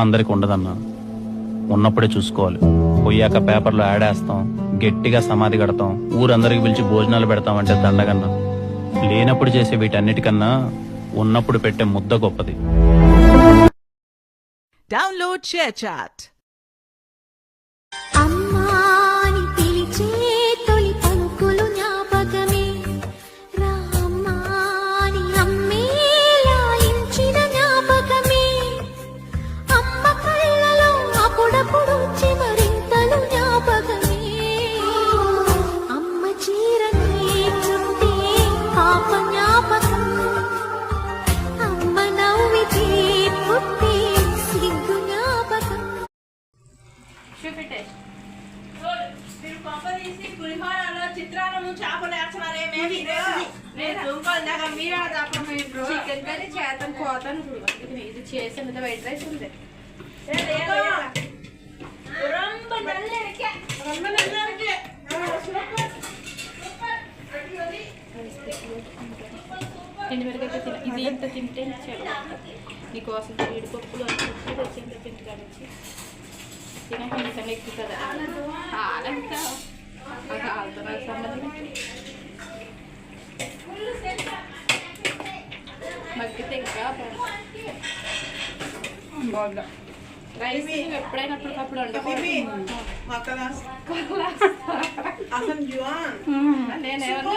అందరికి ఉండదన్నా. ఉన్నప్పుడే చూసుకోవాలి. పోయాక పేపర్లో యాడేస్తాం, గట్టిగా సమాధి కడతాం, ఊరందరికి పిలిచి భోజనాలు పెడతామంటే దండగన్నా. లేనప్పుడు చేసే వీటన్నిటికన్నా ఉన్నప్పుడు పెట్టే ముద్ద గొప్పది. Download ShareChat. అమ్మాని పిలిచే తొలి పలుకులు జ్ఞాపకమే, రామ్మాని అమ్మే లాలించిన జ్ఞాపకమే, అమ్మ కళ్ళలో అప్పుడప్పుడు చిమరింతలు జ్ఞాపకమే, అమ్మ చీరని చుట్టే పాప జ్ఞాపకం, అమ్మ నవ్వితే పుట్టే సిగ్గు జ్ఞాపకం. మీరు పంపదీసి పులిహోరలో చిత్రాలను చేపలు వేస్తున్నారేమే చికెన్ కర్రీ చేతను కోతాను ఇది చేసిన వైట్ రైస్ ఉంది. ఇది ఇంత తింటే నీకోసం జీడిపప్పులు అని తెచ్చింది తింటుకాడొచ్చి తినక నిజంగా ఎక్కువ కదా ఆలంతా మగ్గితే ఇంకా రైస్ ఎప్పుడైనా అప్పటికప్పుడు నేనేమన్నా